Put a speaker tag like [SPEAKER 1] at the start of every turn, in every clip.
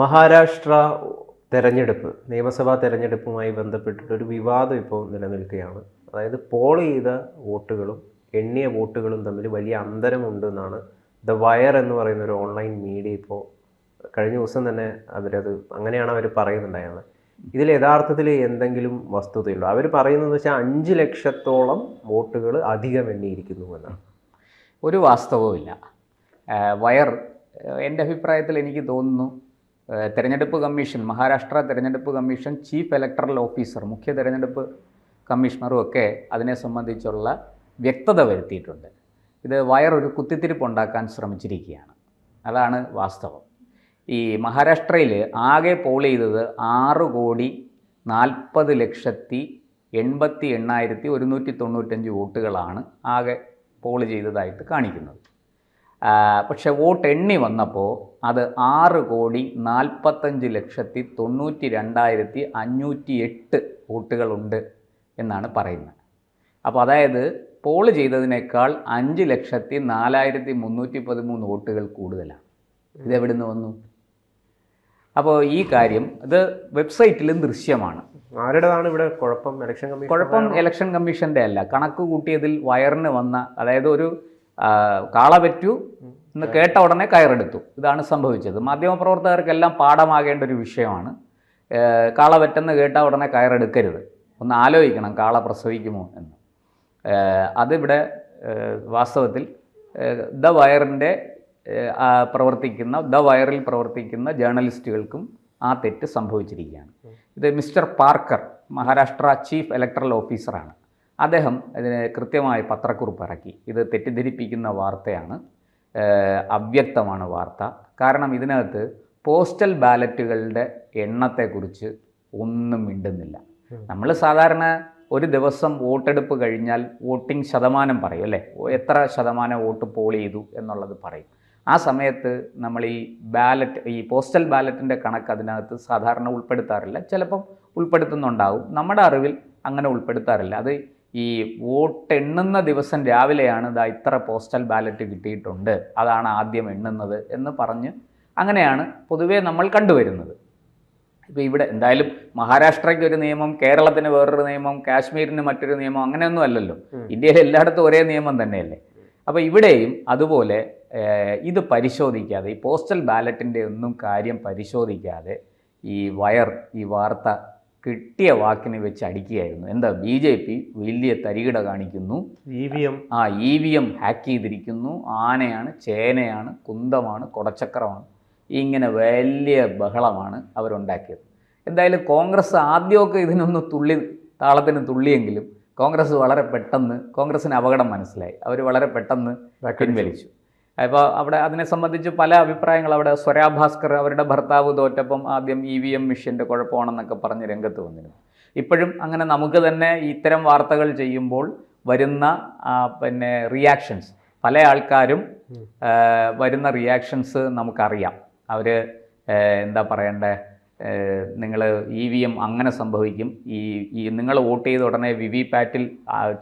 [SPEAKER 1] മഹാരാഷ്ട്ര തെരഞ്ഞെടുപ്പ് നിയമസഭാ തെരഞ്ഞെടുപ്പുമായി ബന്ധപ്പെട്ടിട്ടൊരു വിവാദം ഇപ്പോൾ നിലനിൽക്കുകയാണ്. അതായത് പോൾ ചെയ്ത വോട്ടുകളും എണ്ണിയ വോട്ടുകളും തമ്മിൽ വലിയ അന്തരമുണ്ട് എന്നാണ് ദ വയർ എന്ന് പറയുന്ന ഒരു ഓൺലൈൻ മീഡിയ ഇപ്പോൾ കഴിഞ്ഞ ദിവസം തന്നെ അങ്ങനെയാണ് അവർ പറയുന്നുണ്ടായത്. ഇതിൽ യഥാർത്ഥത്തിൽ എന്തെങ്കിലും വസ്തുതയുണ്ടോ? അവർ പറയുന്നതെന്ന് വെച്ചാൽ 5 ലക്ഷത്തോളം വോട്ടുകൾ അധികം എണ്ണിയിരിക്കുന്നു എന്നാണ്.
[SPEAKER 2] ഒരു വാസ്തവവുമില്ല. വയർ എൻ്റെ അഭിപ്രായത്തിൽ എനിക്ക് തോന്നുന്നു തെരഞ്ഞെടുപ്പ് കമ്മീഷൻ, മഹാരാഷ്ട്ര തെരഞ്ഞെടുപ്പ് കമ്മീഷൻ ചീഫ് ഇലക്ടറൽ ഓഫീസർ, മുഖ്യ തെരഞ്ഞെടുപ്പ് കമ്മീഷണറും ഒക്കെ അതിനെ സംബന്ധിച്ചുള്ള വ്യക്തത വരുത്തിയിട്ടുണ്ട്. ഇത് വയർ ഒരു കുത്തിത്തിരിപ്പുണ്ടാക്കാൻ ശ്രമിച്ചിരിക്കുകയാണ്. അതാണ് വാസ്തവം. ഈ മഹാരാഷ്ട്രയിൽ ആകെ പോൾ ചെയ്തത് 6,80,88,195 വോട്ടുകളാണ് ആകെ പോൾ ചെയ്തതായിട്ട് കാണിക്കുന്നത്. പക്ഷെ വോട്ട് എണ്ണി വന്നപ്പോൾ അത് 6,45,92,508 വോട്ടുകളുണ്ട് എന്നാണ് പറയുന്നത്. അപ്പോൾ അതായത് പോൾ ചെയ്തതിനേക്കാൾ 5,04,313 വോട്ടുകൾ കൂടുതലാണ്. ഇതെവിടെ നിന്ന് വന്നു? അപ്പോൾ ഈ കാര്യം ഇത് വെബ്സൈറ്റിലും ദൃശ്യമാണ്.
[SPEAKER 1] ആരുടേതാണ് ഇവിടെ കുഴപ്പം? കുഴപ്പം
[SPEAKER 2] ഇലക്ഷൻ കമ്മീഷൻ്റെ അല്ല. കണക്ക് കൂട്ടിയതിൽ വയറിന് വന്ന, അതായത് ഒരു കാള പറ്റൂ എന്ന് കേട്ട ഉടനെ കയറെടുത്തു. ഇതാണ് സംഭവിച്ചത്. മാധ്യമപ്രവർത്തകർക്കെല്ലാം പാഠമാകേണ്ട ഒരു വിഷയമാണ്. കാള പറ്റെന്ന് കേട്ട ഉടനെ കയറെടുക്കരുത്. ഒന്ന് ആലോചിക്കണം കാള പ്രസവിക്കുമോ എന്ന്. അതിവിടെ വാസ്തവത്തിൽ ദ വയറിൽ പ്രവർത്തിക്കുന്ന ജേർണലിസ്റ്റുകൾക്കും ആ തെറ്റ് സംഭവിച്ചിരിക്കുകയാണ്. ഇത് mister Parker, Maharashtra chief electoral ഓഫീസറാണ്. അദ്ദേഹം ഇതിന് കൃത്യമായി പത്രക്കുറിപ്പ് ഇറക്കി. ഇത് തെറ്റിദ്ധരിപ്പിക്കുന്ന വാർത്തയാണ്, അവ്യക്തമാണ് വാർത്ത. കാരണം ഇതിനകത്ത് പോസ്റ്റൽ ബാലറ്റുകളുടെ എണ്ണത്തെക്കുറിച്ച് ഒന്നും മിണ്ടുന്നില്ല. നമ്മൾ സാധാരണ ഒരു ദിവസം വോട്ടെടുപ്പ് കഴിഞ്ഞാൽ വോട്ടിംഗ് ശതമാനം പറയും അല്ലേ, എത്ര ശതമാനം വോട്ട് പോൾ ചെയ്തു എന്നുള്ളത് പറയും. ആ സമയത്ത് നമ്മൾ ഈ പോസ്റ്റൽ ബാലറ്റിൻ്റെ കണക്ക് അതിനകത്ത് സാധാരണ ഉൾപ്പെടുത്താറില്ല. ചിലപ്പം ഉൾപ്പെടുത്തുന്നുണ്ടാവും. നമ്മുടെ അറിവിൽ അങ്ങനെ ഉൾപ്പെടുത്താറില്ല. അത് ഈ വോട്ട് എണ്ണുന്ന ദിവസം രാവിലെയാണ് ഇത്ര പോസ്റ്റൽ ബാലറ്റ് കിട്ടിയിട്ടുണ്ട്, അതാണ് ആദ്യം എണ്ണുന്നത് എന്ന് പറഞ്ഞ് അങ്ങനെയാണ് പൊതുവേ നമ്മൾ കണ്ടുവരുന്നത്. ഇപ്പോൾ ഇവിടെ എന്തായാലും മഹാരാഷ്ട്രയ്ക്ക് ഒരു നിയമം, കേരളത്തിന് വേറൊരു നിയമം, കാശ്മീരിന് മറ്റൊരു നിയമം, അങ്ങനെയൊന്നും അല്ലല്ലോ. ഇന്ത്യയിൽ എല്ലായിടത്തും ഒരേ നിയമം തന്നെയല്ലേ. അപ്പോൾ ഇവിടെയും അതുപോലെ ഇത് പരിശോധിക്കാതെ, ഈ പോസ്റ്റൽ ബാലറ്റിൻ്റെ ഒന്നും കാര്യം പരിശോധിക്കാതെ ഈ വാർത്ത കിട്ടിയ വാക്കിന് വെച്ച് അടിക്കുകയായിരുന്നു. എന്താ, BJP വലിയ തരികിട കാണിക്കുന്നു, EVM ഹാക്ക് ചെയ്തിരിക്കുന്നു, ആനയാണ്, ചേനയാണ്, കുന്തമാണ്, കുടച്ചക്രമാണ്, ഇങ്ങനെ വലിയ ബഹളമാണ് അവരുണ്ടാക്കിയത്. എന്തായാലും കോൺഗ്രസ് ആദ്യമൊക്കെ ഇതിനൊന്ന് താളത്തിന് തുള്ളിയെങ്കിലും കോൺഗ്രസ്സിന് അപകടം മനസ്സിലായി. അവർ വളരെ പെട്ടെന്ന് പിൻവലിച്ചു. അപ്പോൾ അവിടെ അതിനെ സംബന്ധിച്ച് പല അഭിപ്രായങ്ങൾ. അവിടെ സ്വരാ ഭാസ്കർ, അവരുടെ ഭർത്താവ് തോറ്റപ്പം ആദ്യം EVM മെഷീൻ്റെ കുഴപ്പമാണെന്നൊക്കെ പറഞ്ഞ് രംഗത്ത് വന്നിരുന്നു. ഇപ്പോഴും അങ്ങനെ നമുക്ക് തന്നെ ഇത്തരം വാർത്തകൾ ചെയ്യുമ്പോൾ വരുന്ന റിയാക്ഷൻസ്, പല ആൾക്കാരും വരുന്ന റിയാക്ഷൻസ് നമുക്കറിയാം. അവർ എന്താ പറയണ്ടേ, നിങ്ങൾ EVM അങ്ങനെ സംഭവിക്കും, നിങ്ങൾ വോട്ട് ചെയ്ത ഉടനെ VVPAT-ൽ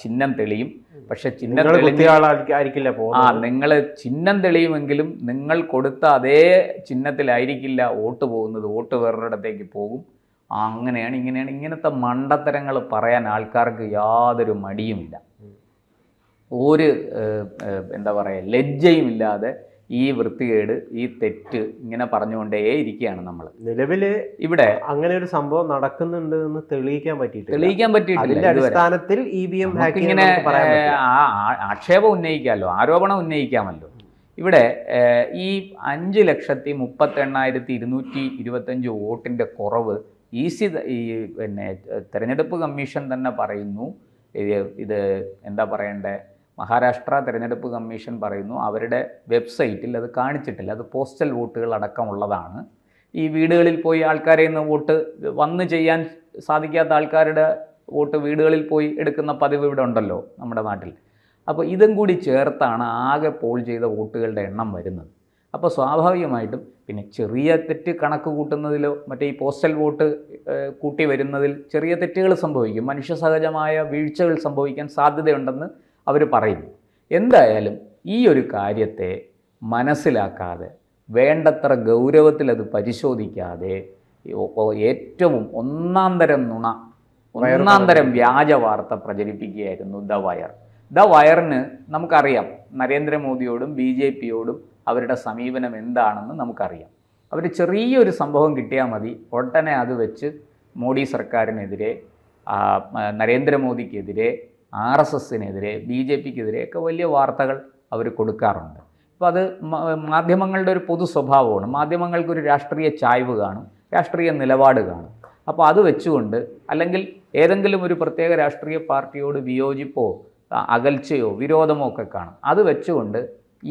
[SPEAKER 2] ചിഹ്നം തെളിയും, പക്ഷെ നിങ്ങൾ ചിഹ്നം തെളിയുമെങ്കിലും നിങ്ങൾ കൊടുത്ത അതേ ചിഹ്നത്തിലായിരിക്കില്ല വോട്ട് പോകുന്നത്, വോട്ട് വേറൊരിടത്തേക്ക് പോകും, അങ്ങനെയാണ് ഇങ്ങനെയാണ്. ഇങ്ങനത്തെ മണ്ടത്തരങ്ങൾ പറയാൻ ആൾക്കാർക്ക് യാതൊരു മടിയുമില്ല. ഒരു എന്താ പറയുക, ലജ്ജയും ഇല്ലാതെ ഈ വൃത്തികേട്, ഈ തെറ്റ് ഇങ്ങനെ പറഞ്ഞുകൊണ്ടേ ഇരിക്കുകയാണ് നമ്മൾ.
[SPEAKER 1] നിലവിൽ ഇവിടെ അങ്ങനെ ഒരു സംഭവം നടക്കുന്നുണ്ട് എന്ന് തെളിയിക്കാൻ
[SPEAKER 2] പറ്റിയിട്ടില്ല.
[SPEAKER 1] അടിസ്ഥാനത്തിൽ
[SPEAKER 2] ഇങ്ങനെ ആക്ഷേപം ഉന്നയിക്കാമല്ലോ, ആരോപണം ഉന്നയിക്കാമല്ലോ. ഇവിടെ ഈ 5,38,225 വോട്ടിൻ്റെ കുറവ് തെരഞ്ഞെടുപ്പ് കമ്മീഷൻ തന്നെ പറയുന്നു. ഇത് എന്താ പറയണ്ടേ, മഹാരാഷ്ട്ര തെരഞ്ഞെടുപ്പ് കമ്മീഷൻ പറയുന്നു അവരുടെ വെബ്സൈറ്റിൽ അത് കാണിച്ചിട്ടില്ല. അത് പോസ്റ്റൽ വോട്ടുകൾ അടക്കമുള്ളതാണ്. ഈ വീടുകളിൽ പോയി ആൾക്കാരെ നിന്ന് വോട്ട് വന്ന് ചെയ്യാൻ സാധിക്കാത്ത ആൾക്കാരുടെ വോട്ട് വീടുകളിൽ പോയി എടുക്കുന്ന പതിവ് ഇവിടെ ഉണ്ടല്ലോ നമ്മുടെ നാട്ടിൽ. അപ്പോൾ ഇതും കൂടി ചേർത്താണ് ആകെ പോൾ ചെയ്ത വോട്ടുകളുടെ എണ്ണം വരുന്നത്. അപ്പോൾ സ്വാഭാവികമായിട്ടും പിന്നെ ചെറിയ തെറ്റ് കണക്ക് കൂട്ടുന്നതിലോ മറ്റേ ഈ പോസ്റ്റൽ വോട്ട് കൂട്ടി വരുന്നതിൽ ചെറിയ തെറ്റുകൾ സംഭവിക്കും, മനുഷ്യ സഹജമായ വീഴ്ചകൾ സംഭവിക്കാൻ സാധ്യതയുണ്ടെന്ന് അവർ പറയുന്നു. എന്തായാലും ഈ ഒരു കാര്യത്തെ മനസ്സിലാക്കാതെ വേണ്ടത്ര ഗൗരവത്തിൽ അത് പരിശോധിക്കാതെ ഏറ്റവും ഒന്നാം തരം നുണ, ഒന്നാം തരം വ്യാജ വാർത്ത പ്രചരിപ്പിക്കുകയായിരുന്നു ദ വയറിന് നമുക്കറിയാം നരേന്ദ്രമോദിയോടും BJP-യോടും അവരുടെ സമീപനം എന്താണെന്ന് നമുക്കറിയാം. അവർ ചെറിയൊരു സംഭവം കിട്ടിയാൽ മതി, ഉടനെ അത് വെച്ച് മോഡി സർക്കാരിനെതിരെ, നരേന്ദ്രമോദിക്കെതിരെ, RSSനെതിരെ, BJP-ക്കെതിരെ ഒക്കെ വലിയ വാർത്തകൾ അവർ കൊടുക്കാറുണ്ട്. അപ്പോൾ അത് മാധ്യമങ്ങളുടെ ഒരു പൊതു സ്വഭാവമാണ്. മാധ്യമങ്ങൾക്കൊരു രാഷ്ട്രീയ ചായ്വ് കാണും, രാഷ്ട്രീയ നിലപാട് കാണും. അപ്പോൾ അത് വെച്ചുകൊണ്ട്, അല്ലെങ്കിൽ ഏതെങ്കിലും ഒരു പ്രത്യേക രാഷ്ട്രീയ പാർട്ടിയോട് വിയോജിപ്പോ അകൽച്ചയോ വിരോധമോ ഒക്കെ കാണും. അത് വെച്ചുകൊണ്ട്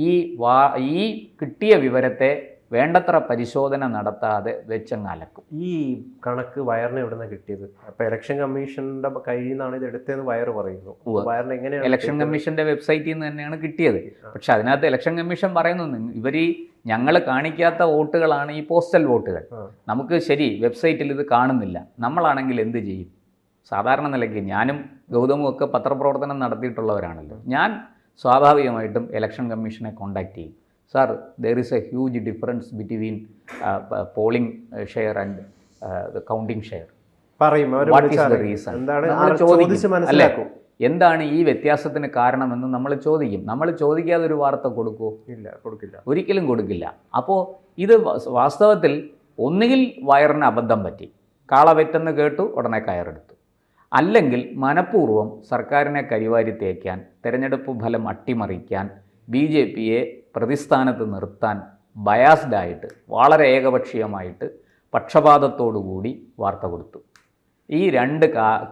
[SPEAKER 2] ഈ കിട്ടിയ വിവരത്തെ വേണ്ടത്ര പരിശോധന നടത്താതെ വെച്ചങ്ങ് അലക്കും.
[SPEAKER 1] ഈ കണക്ക് വയറിന് എവിടെ നിന്നാണ് കിട്ടിയത്? അപ്പോൾ ഇലക്ഷൻ കമ്മീഷൻ്റെ കയ്യിൽ നിന്നാണ് ഇത് എടുത്തതെന്ന് വയറ് പറയുന്നു. വയറിന് എങ്ങനെയാണ്?
[SPEAKER 2] ഇലക്ഷൻ കമ്മീഷൻ്റെ വെബ്സൈറ്റിൽ നിന്ന് തന്നെയാണ് കിട്ടിയത്. പക്ഷെ അതിനകത്ത് ഇലക്ഷൻ കമ്മീഷൻ പറയുന്നു, ഇവർ ഞങ്ങൾ കാണിക്കാത്ത വോട്ടുകളാണ് ഈ പോസ്റ്റൽ വോട്ടുകൾ. നമുക്ക് ശരി വെബ്സൈറ്റിൽ ഇത് കാണുന്നില്ല, നമ്മളാണെങ്കിൽ എന്ത് ചെയ്യും? സാധാരണ നിലയ്ക്ക് ഞാനും ഗൗതമും ഒക്കെ പത്രപ്രവർത്തനം നടത്തിയിട്ടുള്ളവരാണല്ലോ. ഞാൻ സ്വാഭാവികമായിട്ടും ഇലക്ഷൻ കമ്മീഷനെ കോൺടാക്ട് ചെയ്യും. Sir, there is A huge difference between polling share and counting share. What is the reason? നമ്മൾ ചോദിക്കും, അല്ലേ, എന്താണ് ഈ വ്യത്യാസത്തിന് കാരണമെന്ന് നമ്മൾ ചോദിക്കും. നമ്മൾ ചോദിക്കാതെ ഒരു വാർത്ത കൊടുക്കുമോ?
[SPEAKER 1] ഇല്ല, കൊടുക്കില്ല,
[SPEAKER 2] ഒരിക്കലും കൊടുക്കില്ല. അപ്പോൾ ഇത് വാസ്തവത്തിൽ ഒന്നുകിൽ വയറിന് അബദ്ധം പറ്റി, കാളവെറ്റെന്ന് കേട്ടു ഉടനെ കയറെടുത്തു, അല്ലെങ്കിൽ മനഃപൂർവ്വം സർക്കാരിനെ കരിവാരി തേക്കാൻ, തെരഞ്ഞെടുപ്പ് ഫലം അട്ടിമറിക്കാൻ, BJP-യെ പ്രതിസ്ഥാനത്ത് നിർത്താൻ ബയാസ്ഡായിട്ട്, വളരെ ഏകപക്ഷീയമായിട്ട്, പക്ഷപാതത്തോടുകൂടി വാർത്ത കൊടുത്തു. ഈ രണ്ട്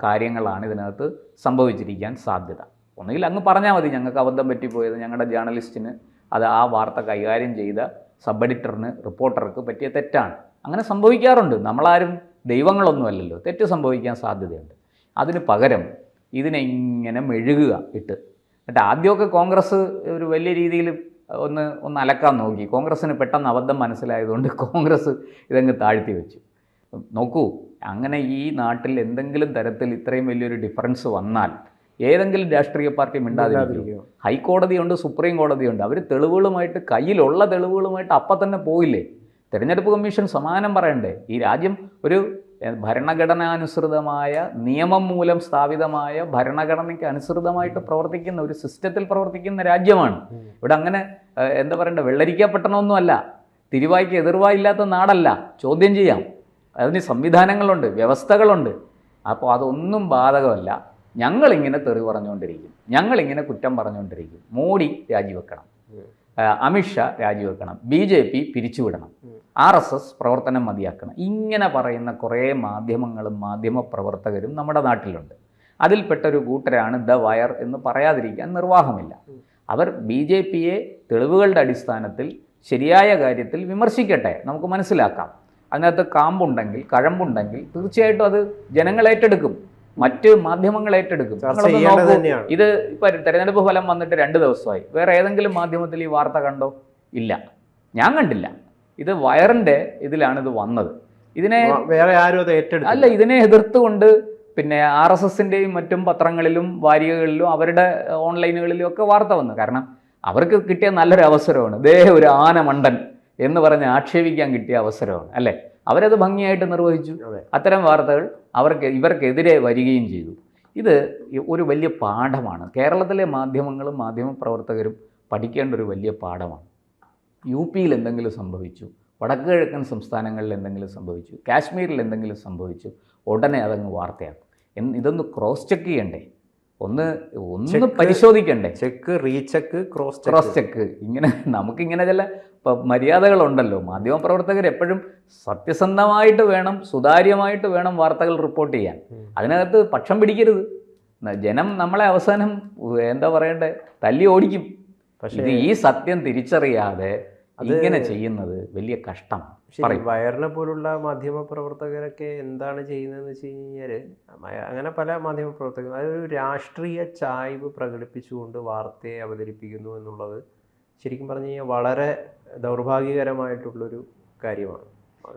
[SPEAKER 2] കാര്യങ്ങളാണ് ഇതിനകത്ത് സംഭവിച്ചിരിക്കാൻ സാധ്യത. ഒന്നുകിൽ അങ്ങ് പറഞ്ഞാൽ മതി, ഞങ്ങൾക്ക് അബദ്ധം പറ്റിപ്പോയത് ഞങ്ങളുടെ ജേർണലിസ്റ്റിന്, അത് ആ വാർത്ത കൈകാര്യം ചെയ്ത സബ് എഡിറ്ററിന്, റിപ്പോർട്ടർക്ക് പറ്റിയ തെറ്റാണ്. അങ്ങനെ സംഭവിക്കാറുണ്ട്. നമ്മളാരും ദൈവങ്ങളൊന്നുമല്ലല്ലോ, തെറ്റ് സംഭവിക്കാൻ സാധ്യതയുണ്ട്. അതിന് പകരം ഇതിനെ ഇങ്ങനെ മെഴുകുക എന്നിട്ട് ആദ്യമൊക്കെ കോൺഗ്രസ് ഒരു വലിയ രീതിയിൽ ഒന്ന് അലക്കാൻ നോക്കി. കോൺഗ്രസ്സിന് പെട്ടെന്ന് അബദ്ധം മനസ്സിലായതുകൊണ്ട് കോൺഗ്രസ് ഇതങ്ങ് താഴ്ത്തി വെച്ചു. നോക്കൂ, അങ്ങനെ ഈ നാട്ടിൽ എന്തെങ്കിലും തരത്തിൽ ഇത്രയും വലിയൊരു ഡിഫറൻസ് വന്നാൽ ഏതെങ്കിലും രാഷ്ട്രീയ പാർട്ടി മിണ്ടാതിരിക്കും? ഹൈക്കോടതിയുണ്ട്, സുപ്രീം കോടതിയുണ്ട്. അവർ തെളിവുകളുമായിട്ട്, കയ്യിലുള്ള തെളിവുകളുമായിട്ട് അപ്പം തന്നെ പോയില്ലേ? തെരഞ്ഞെടുപ്പ് കമ്മീഷൻ സമാനം പറയണ്ടേ? ഈ രാജ്യം ഒരു ഭരണഘടനാനുസൃതമായ, നിയമം മൂലം സ്ഥാപിതമായ ഭരണഘടനയ്ക്ക് അനുസൃതമായിട്ട് പ്രവർത്തിക്കുന്ന ഒരു സിസ്റ്റത്തിൽ പ്രവർത്തിക്കുന്ന രാജ്യമാണ്. ഇവിടെ അങ്ങനെ എന്താ പറയണ്ടേ, വെള്ളരിക്കപ്പെട്ടണമൊന്നുമല്ല, തിരുവായ്ക്ക് എതിർവായില്ലാത്ത നാടല്ല. ചോദ്യം ചെയ്യാം, അതിന് സംവിധാനങ്ങളുണ്ട്, വ്യവസ്ഥകളുണ്ട്. അപ്പോൾ അതൊന്നും ബാധകമല്ല. ഞങ്ങളിങ്ങനെ തെറി പറഞ്ഞുകൊണ്ടിരിക്കും, ഞങ്ങളിങ്ങനെ കുറ്റം പറഞ്ഞുകൊണ്ടിരിക്കും. മോഡി രാജിവെക്കണം, അമിത്ഷാ രാജിവെക്കണം, BJP പിരിച്ചുവിടണം, RSS പ്രവർത്തനം മതിയാക്കണം. ഇങ്ങനെ പറയുന്ന കുറേ മാധ്യമങ്ങളും മാധ്യമപ്രവർത്തകരും നമ്മുടെ നാട്ടിലുണ്ട്. അതിൽപ്പെട്ടൊരു കൂട്ടരാണ് ദ വയർ എന്ന് പറയാതിരിക്കാൻ നിർവാഹമില്ല. അവർ BJP-യെ തെളിവുകളുടെ അടിസ്ഥാനത്തിൽ ശരിയായ കാര്യത്തിൽ വിമർശിക്കട്ടെ, നമുക്ക് മനസ്സിലാക്കാം. അതിനകത്ത് കാമ്പുണ്ടെങ്കിൽ, കഴമ്പുണ്ടെങ്കിൽ തീർച്ചയായിട്ടും അത് ജനങ്ങൾ ഏറ്റെടുക്കും, മറ്റ് മാധ്യമങ്ങൾ ഏറ്റെടുക്കും. ഇത് ഇപ്പം തെരഞ്ഞെടുപ്പ് ഫലം വന്നിട്ട് 2 ദിവസമായി. വേറെ ഏതെങ്കിലും മാധ്യമത്തിൽ ഈ വാർത്ത കണ്ടോ? ഇല്ല, ഞാൻ കണ്ടില്ല. ഇത് വയറിൻ്റെ ഇതിലാണ് ഇത് വന്നത്. ഇതിനെ
[SPEAKER 1] വേറെ ആരും അത് ഏറ്റെടുത്തു
[SPEAKER 2] അല്ല, ഇതിനെ എതിർത്തുകൊണ്ട് പിന്നെ RSSൻ്റെയും മറ്റും പത്രങ്ങളിലും വാരികകളിലും അവരുടെ ഓൺലൈനുകളിലും ഒക്കെ വാർത്ത വന്നു. കാരണം അവർക്ക് കിട്ടിയ നല്ലൊരു അവസരമാണ്. ദേ ഒരു ആനമണ്ടൻ എന്ന് പറഞ്ഞ് ആക്ഷേപിക്കാൻ കിട്ടിയ അവസരമാണ്, അല്ലേ? അവരത് ഭംഗിയായിട്ട് നിർവഹിച്ചു. അത്തരം വാർത്തകൾ ഇവർക്കെതിരെ വരികയും ചെയ്തു. ഇത് ഒരു വലിയ പാഠമാണ്. കേരളത്തിലെ മാധ്യമങ്ങളും മാധ്യമപ്രവർത്തകരും പഠിക്കേണ്ട ഒരു വലിയ പാഠമാണ്. UP-യിൽ എന്തെങ്കിലും സംഭവിച്ചു, വടക്ക് കിഴക്കൻ സംസ്ഥാനങ്ങളിൽ എന്തെങ്കിലും സംഭവിച്ചു, കാശ്മീരിൽ എന്തെങ്കിലും സംഭവിച്ചു, ഉടനെ അതങ്ങ് വാർത്തയാക്കും. ഇതൊന്ന് ക്രോസ് ചെക്ക് ചെയ്യണ്ടേ? ഒന്ന് പരിശോധിക്കണ്ടേ?
[SPEAKER 1] Check, recheck,
[SPEAKER 2] cross check. ഇങ്ങനെ നമുക്കിങ്ങനെ ചില മര്യാദകളുണ്ടല്ലോ. മാധ്യമപ്രവർത്തകർ എപ്പോഴും സത്യസന്ധമായിട്ട് വേണം, സുതാര്യമായിട്ട് വേണം വാർത്തകൾ റിപ്പോർട്ട് ചെയ്യാൻ. അതിനകത്ത് പക്ഷം പിടിക്കരുത്. ജനം നമ്മളെ അവസാനം എന്താ പറയണ്ടേ, തല്ലി ഓടിക്കും. പക്ഷേ ഈ സത്യം തിരിച്ചറിയാതെ ഇങ്ങനെ ചെയ്യുന്നത് വലിയ കഷ്ടം.
[SPEAKER 1] വയറിനെ പോലുള്ള മാധ്യമപ്രവർത്തകരൊക്കെ എന്താണ് ചെയ്യുന്നതെന്ന് വെച്ച് കഴിഞ്ഞാൽ, അങ്ങനെ പല മാധ്യമപ്രവർത്തകരും അതൊരു രാഷ്ട്രീയ ചായ്വ് പ്രകടിപ്പിച്ചുകൊണ്ട് വാർത്തയെ അവതരിപ്പിക്കുന്നു എന്നുള്ളത് ശരിക്കും പറഞ്ഞു കഴിഞ്ഞാൽ വളരെ ദൗർഭാഗ്യകരമായിട്ടുള്ളൊരു കാര്യമാണ്.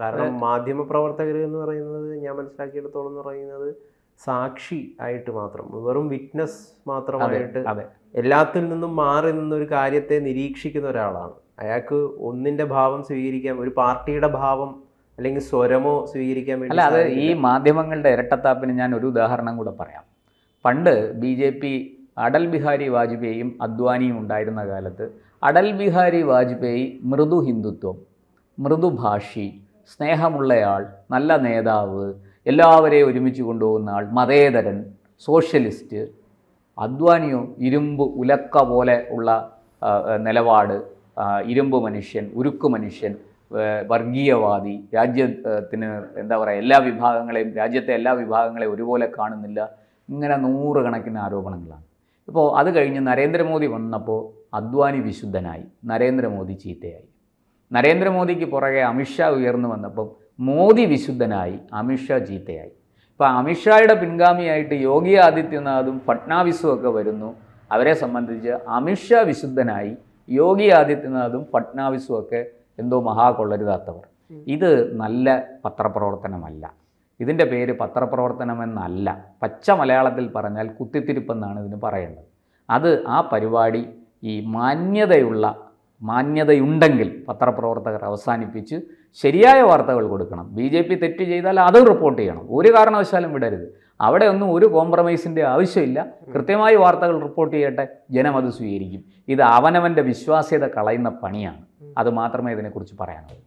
[SPEAKER 1] കാരണം മാധ്യമപ്രവർത്തകർ എന്ന് പറയുന്നത്, ഞാൻ മനസ്സിലാക്കിയെടുത്തോളം എന്ന് പറയുന്നത്, സാക്ഷി ആയിട്ട് മാത്രം, വെറും വിറ്റ്നസ് മാത്രമായിട്ട് എല്ലാത്തിൽ നിന്നും മാറി നിന്നൊരു കാര്യത്തെ നിരീക്ഷിക്കുന്ന ഒരാളാണ്. അയാൾക്ക് ഒന്നിൻ്റെ ഭാവം സ്വീകരിക്കാൻ, ഒരു പാർട്ടിയുടെ ഭാവം അല്ലെങ്കിൽ സ്വരമോ സ്വീകരിക്കാൻ വേണ്ടി
[SPEAKER 2] അല്ല, അത് ഈ മാധ്യമങ്ങളുടെ ഇരട്ടത്താപ്പിന് ഞാൻ ഒരു ഉദാഹരണം കൂടെ പറയാം. പണ്ട് BJP അടൽ ബിഹാരി വാജ്പേയിയും അദ്വാനിയും ഉണ്ടായിരുന്ന കാലത്ത് അടൽ ബിഹാരി വാജ്പേയി മൃദു ഹിന്ദുത്വം, മൃദുഭാഷി, സ്നേഹമുള്ളയാൾ, നല്ല നേതാവ്, എല്ലാവരെയും ഒരുമിച്ച് കൊണ്ടുപോകുന്ന ആൾ, മതേതരൻ, സോഷ്യലിസ്റ്റ്. അദ്വാനിയോ ഇരുമ്പ് ഉലക്ക പോലെ ഉള്ള നിലപാട്, ഇരുമ്പ് മനുഷ്യൻ, ഉരുക്ക് മനുഷ്യൻ, വർഗീയവാദി, രാജ്യത്തിന് എന്താ പറയുക, എല്ലാ വിഭാഗങ്ങളെയും, രാജ്യത്തെ എല്ലാ വിഭാഗങ്ങളെയും ഒരുപോലെ കാണുന്നില്ല. ഇങ്ങനെ നൂറുകണക്കിന് ആരോപണങ്ങളാണ്. ഇപ്പോൾ അത് കഴിഞ്ഞ് നരേന്ദ്രമോദി വന്നപ്പോൾ അദ്വാനി വിശുദ്ധനായി, നരേന്ദ്രമോദി ചീത്തയായി. നരേന്ദ്രമോദിക്ക് പുറകെ അമിത്ഷാ ഉയർന്നു വന്നപ്പം മോദി വിശുദ്ധനായി, അമിത്ഷാ ചീത്തയായി. ഇപ്പോൾ അമിത്ഷായുടെ പിൻഗാമിയായിട്ട് യോഗി ആദിത്യനാഥും ഫട്നാവിസും ഒക്കെ വരുന്നു. അവരെ സംബന്ധിച്ച് അമിത്ഷാ വിശുദ്ധനായി, യോഗി ആദിത്യനാഥും ഫട്നാവിസും ഒക്കെ എന്തോ മഹാകൊള്ളരുതാത്തവർ. ഇത് നല്ല പത്രപ്രവർത്തനമല്ല. ഇതിൻ്റെ പേര് പത്രപ്രവർത്തനമെന്നല്ല, പച്ച മലയാളത്തിൽ പറഞ്ഞാൽ കുത്തിത്തിരിപ്പെന്നാണ് ഇതിന് പറയേണ്ടത്. അത് ആ പരിപാടി ഈ മാന്യതയുണ്ടെങ്കിൽ പത്രപ്രവർത്തകർ അവസാനിപ്പിച്ച് ശരിയായ വാർത്തകൾ കൊടുക്കണം. BJP തെറ്റ് ചെയ്താൽ അത് റിപ്പോർട്ട് ചെയ്യണം, ഒരു കാരണവശാലും വിടരുത്. അവിടെ ഒന്നും ഒരു കോംപ്രമൈസിൻ്റെ ആവശ്യമില്ല. കൃത്യമായി വാർത്തകൾ റിപ്പോർട്ട് ചെയ്യട്ടെ, ജനം അത് സ്വീകരിക്കും. ഇത് അവനവൻ്റെ വിശ്വാസ്യത കളയുന്ന പണിയാണ്. അത് മാത്രമേ ഇതിനെക്കുറിച്ച് പറയാനുള്ളൂ.